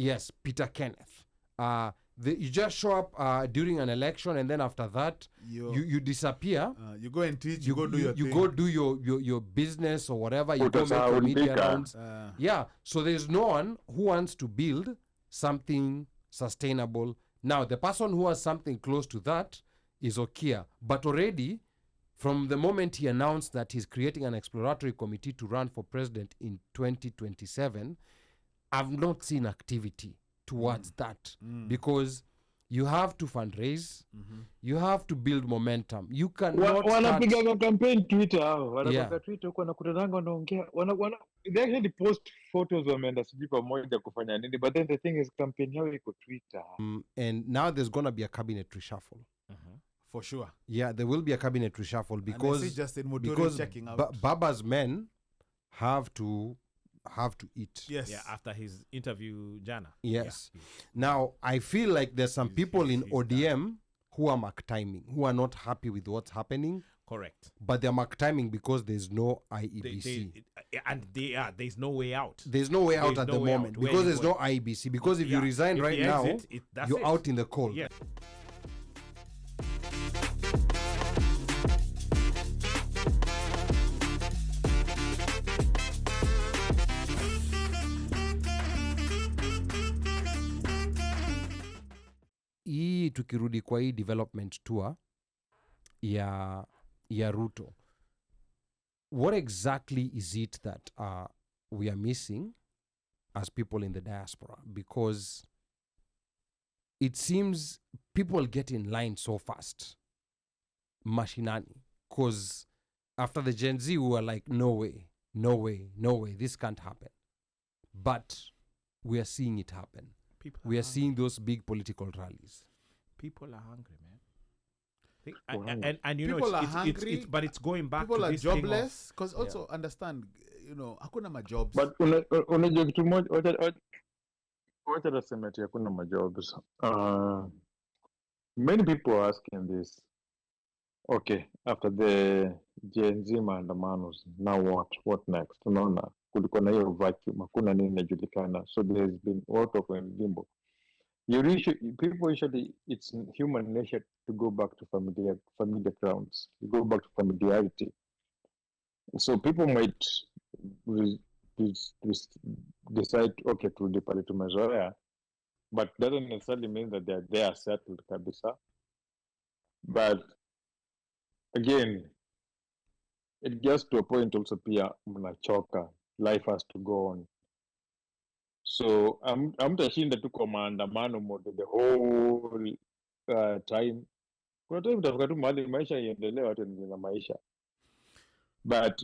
Yes, Peter Kenneth. You just show up during an election, and then after that, you disappear. You go and teach. You go do your thing. You go do your business or whatever. You go make your media rounds. Yeah. So there's no one who wants to build something sustainable. Now, the person who has something close to that is Okia. But already, from the moment he announced that he's creating an exploratory committee to run for president in 2027, I've not seen activity towards that, because you have to fundraise, you have to build momentum. You cannot wanapiga campaign Twitter hao, wanapiga Twitter huko na kutananga wanaongea, they actually post photos wameenda sijui pamoja kufanya nini, but then the thing is campaign yao iko Twitter. And now there's going to be a cabinet reshuffle. For sure. Yeah, there will be a cabinet reshuffle because checking out. Baba's men have to eat. Yes. Yeah, after his interview jana. Yes. Yeah. Now, I feel like there's some people in ODM who are mark timing, who are not happy with what's happening. Correct. But they're mark timing because there's no IEBC. There's no way out. There's no way out at the moment because there's no IEBC. Because if you resign right now, you're out in the cold. Yeah. Hii tukirudi kwa hii development tour ya Ruto, what exactly is it that we are missing as people in the diaspora? Because it seems people get in line so fast, mashinani, because after the Gen Z we were like, no way, this can't happen. But we are seeing it happen. We are seeing those big political rallies. People are hungry, man. And you people know, are hungry, but it's going back people to are this jobless, because also understand, hakuna majobs. But unajua kitu moja, wacha tuseme ati hakuna majobs. Many people are asking this. Okay, after the Gen Z maandamanos, now what next? Unaona, kulikuwa na hiyo vacuum, hakuna nini inajulikana. So there's been a lot of limbo. People usually, it's human nature to go back to familiar grounds. You go back to familiarity. So people might decide, okay, turudi pale tumezoea, but doesn't necessarily mean that they are settled kabisa. But again, it gets to a point also pia mnachoka. Life has to go on. So amtashinda tu kwa maandamano mode the whole time. Kuna time utafika tu mahali maisha iendelee, watu na maisha. But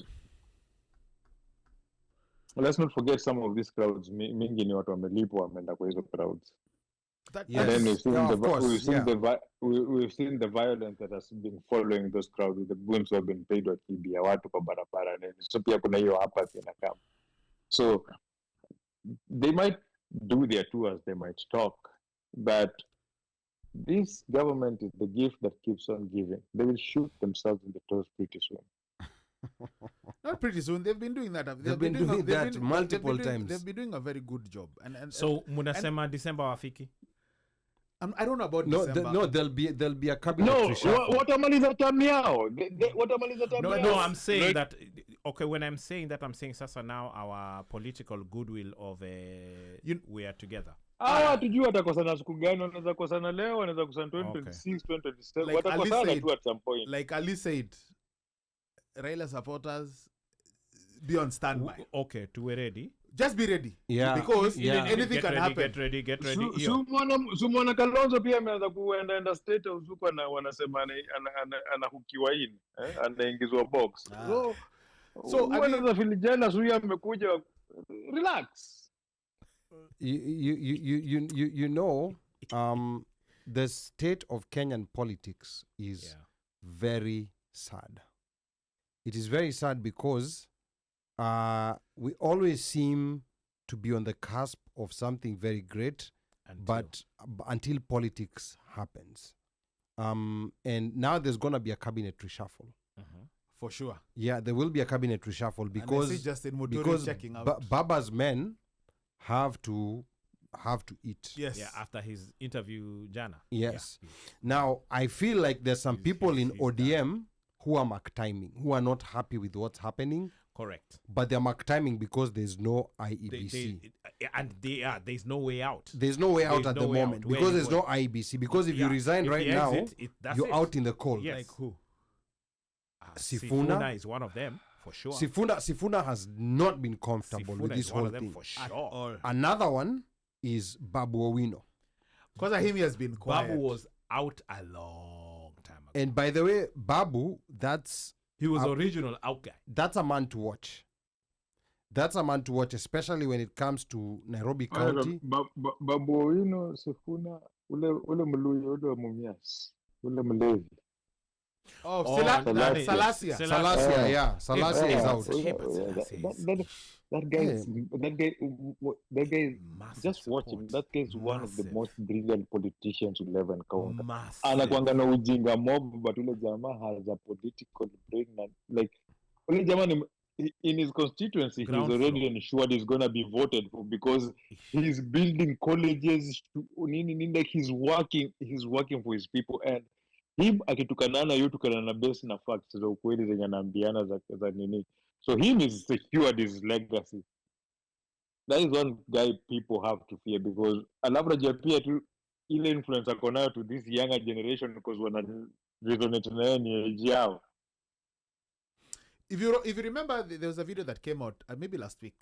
let's not forget some of these crowds, mingi ni watu wamelipwa wameenda kwa hizo crowds. And then we've seen the violence that has been following those crowds, with the goons who have been paid wakibia watu kwa barabara. So pia kuna hiyo hapa inakam. So they might do their tours, they might talk, but this government is the gift that keeps on giving. They will shoot themselves in the toes pretty soon. Not pretty soon. They've been doing that. They've been doing that multiple times. They've been doing a very good job. And so munasema December wafiki? I don't know about December. No, there'll be a cabinet reshuffle. Watamaliza term yao. Watamaliza term yao. No, I'm saying that. Okay, when I'm saying that, I'm saying sasa now our political goodwill of we are together. Tujui watakosana siku gani, wanaweza kosana leo, wanaweza kosana 2026, 2027. Watakosana tu at some point. Like Ali said, Raila supporters, be on standby. Okay, to be ready. Just be ready. Yeah. Because anything can happen. Get ready. Sumwana Kalonzo pia ameanza kuenda state house huko na wanasema anahukiwa in, anaingizwa box. So anaweza feel jealous, huyu amekuja. Relax. You know, the state of Kenyan politics is very sad. It is very sad because we always seem to be on the cusp of something very great, but until politics happens. And now there's going to be a cabinet reshuffle. For sure. Yeah, there will be a cabinet reshuffle because checking out. Baba's men have to have to eat. Yes. Yeah, after his interview, Jana. Yes. Yeah. Now, I feel like there's some people in he's ODM who are mark timing, who are not happy with what's happening, Correct. but they're mark timing because there's no IEBC. There's no way out. There's no way out There's at no the way moment out. Where because you there's going? no IEBC. Because if you Yeah. resign If right he now, exit, that's you're it. out in the cold. Yes. Like who? Sifuna is one of them for sure. Sifuna has not been comfortable Sifuna with is this one whole of them thing. for At sure. all. Another one is Babu Owino. Because of him, he has been quiet. Babu was out a long time ago. And by the way, Babu, He was original out guy. that's a man to watch. That's a man to watch, especially when it comes to Nairobi County. Babu Owino, Sifuna, ule mluya, ule mumias, ule mlevi. Oh, Salasia. Salasia. Salasia, yeah. Salasia is out. That guy, just watch him. That guy is one of the most brilliant politicians you'll ever encounter. Anakuanga na ujinga mob, but ule jamaa has a political brain. Like, ule jamaa in his constituency, he's already ensured he's going to be voted for because he's building colleges. Like he's working for his people. And him akitukanana yutukana na base na facts za ukweli zenye anaambiana za nini. So him is secured his legacy. That is one guy people have to fear because alafu pia tu ile influence ako nayo to this younger generation because wana resonate na yeye ni age yao. If you remember, there was a video that came out maybe last week.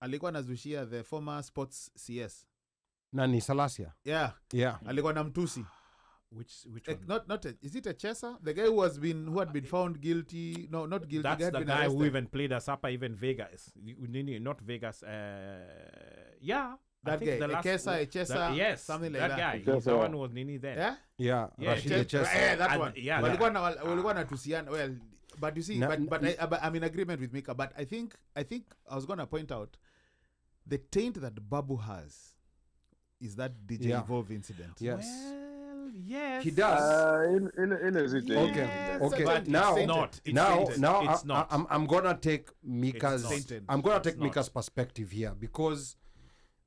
Alikuwa nazushia the former sports CS. Nani Salasia? Yeah. Alikuwa na mtusi. Which one? Is it a Chesa? The guy who had been found guilty. No, not guilty. That's the guy arrested. who even played us up, even Vegas. Not Vegas. Yeah. That guy. Chesa. Yes. Something like that that. guy. He's the one who was Nini there. Yeah. Rashid Chesa. Chesa. Yeah, that one. Yeah. Walikuwa na tusiana. Well, but you see, I'm in agreement with Mika. But I think I was gonna point out the taint that Babu has is that DJ Evolve incident. Yes. Well, yes. He does. Okay. But Now, it's not. It's now, not. I'm gonna take Mika's. tainted. I'm gonna take It's not. Mika's perspective here because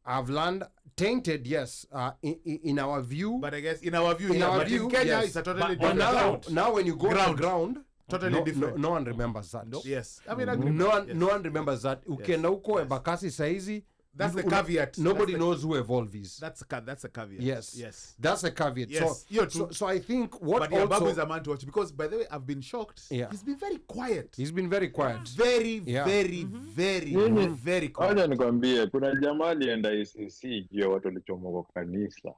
I've learned tainted. Yes, in our view. But I guess in our view, but in Kenya, yes. it's a totally But different. now when you go on the ground, Totally different. No one remembers that. Nope. Yes, I mean, agreement. No one remembers that. Ukienda huko Embakasi saizi. That's the caveat. Nobody knows who Evolve is. That's a caveat. Yes. That's a caveat. Yes, you're true. So I think what But also... Babu is a man to watch because, by the way, I've been shocked. Yeah. He's been very quiet. He's been very quiet. Very quiet. Acha nikwambie kuna jamaa alienda ICC juu ya watu walichomoka kwa kanisa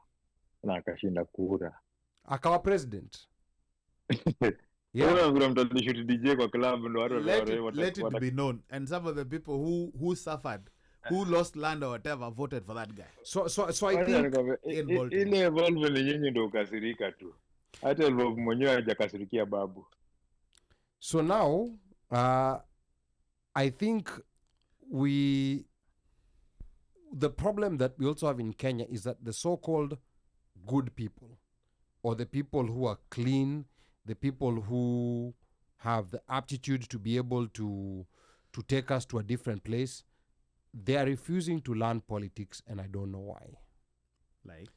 na akashinda kura. Akawa president. Yeah. Kuna mtu alishoot DJ kwa club ndo watu Let it be known. And some of the people who suffered, who lost land or whatever, voted for that guy. So I think ile Evolve ni nyinyi ndo ukasirika tu. Hata Evolve mwenyewe hajakasirikia Babu. so now I think the problem that we also have in Kenya is that the so-called good people or the people who are clean, the people who have the aptitude to be able to take us to a different place, they are refusing to learn politics, and I don't know why. Like?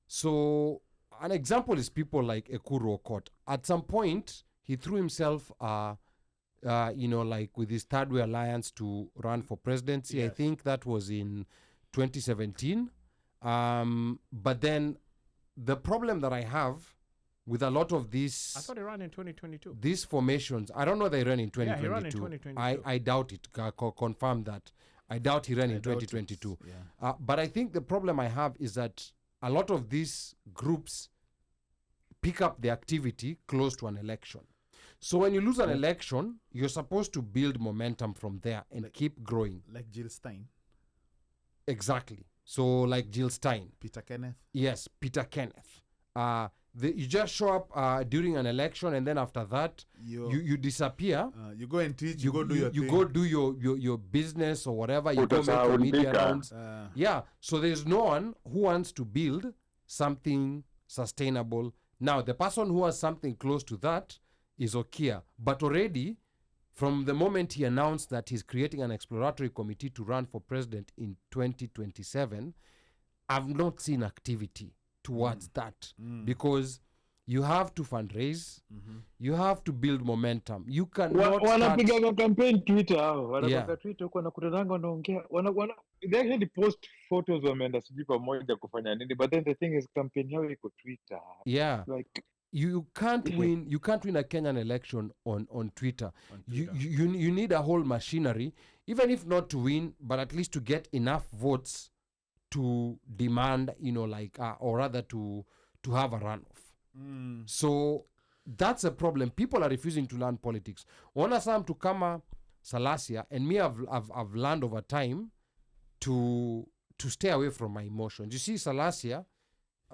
So an example is people like Ekuru Okot. At some point, he threw himself, like with his Third Way Alliance to run for presidency. Yes. I think that was in 2017. But then the problem that I have with a lot of these... I thought he ran in 2022. These formations, I don't know they ran in 2022. Yeah, he ran in 2022. I doubt it. Confirm that. I doubt he ran in 2022. Yeah. But I think the problem I have is that a lot of these groups pick up the activity close to an election. So when you lose an election, you're supposed to build momentum from there and keep growing. Like Jill Stein. Exactly. So like Jill Stein. Peter Kenneth. Yes, Peter Kenneth. You just show up during an election, and then after that, you disappear. You go and teach. You go do your thing. You go do your business or whatever. You go make media rounds. Yeah. So there's no one who wants to build something sustainable. Now, the person who has something close to that is Okia. But already, from the moment he announced that he's creating an exploratory committee to run for president in 2027, I've not seen activity towards that because you have to fundraise, you have to build momentum. You cannot wanapiga campaign Twitter hao, wanapiga Twitter huko wanakutananga wanaongea, they actually post photos wameenda sijui pamoja kufanya nini, but then the thing is campaign yao iko Twitter. Yeah. Like you can't win a Kenyan election on Twitter. You need a whole machinery, even if not to win, but at least to get enough votes to demand, or rather to have a runoff. So that's a problem. People are refusing to learn politics. Ona Sam to kama Salasia, and me I've learned over time to stay away from my emotions. You see, Salasia,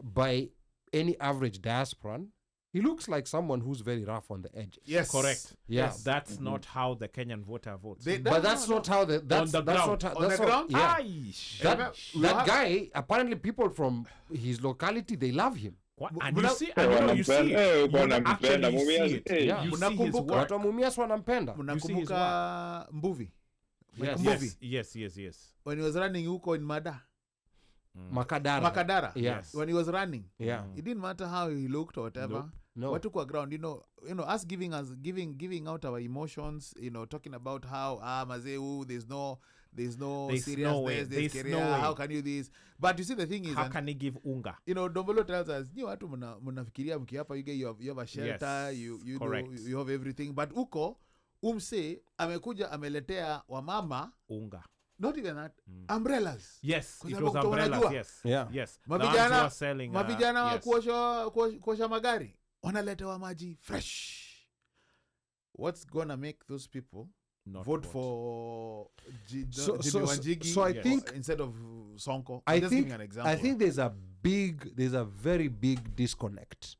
by any average diasporan, he looks like someone who's very rough on the edge. Yes, correct. Yeah. Yes, that's not how the Kenyan voter votes. That's not how the that's on the that's ground. not how, On that's the not, ground. yeah. That guy, apparently people from his locality, they love him. What? And you see, and you see it. You actually see it. Yeah. You see his work. Watu wa Mumias wanampenda. Mnakumbuka Mbuvi? Yes. When he was running huko in Mada. Makadara. Yes. When he was running. Yeah. It didn't matter how he looked or whatever. No. What took our ground, us giving out our emotions, talking about how Mazeu, there's no seriousness, there's career, how can you this? But you see, the thing is, how can he give unga? Dombolo tells us, watu mnafikiria mkiapa, you have a shelter, you have everything, but uko umse amekuja ameletea wamama unga. Not even that. Umbrellas. Yes, it was umbrellas. Yes. Yeah. Yes. Mavijana wa kuosha magari wanaletewa maji fresh. What's gonna make those people vote for Jimmy Wanjigi? So I think instead of Sonko. I just think giving an example. I think there's a very big disconnect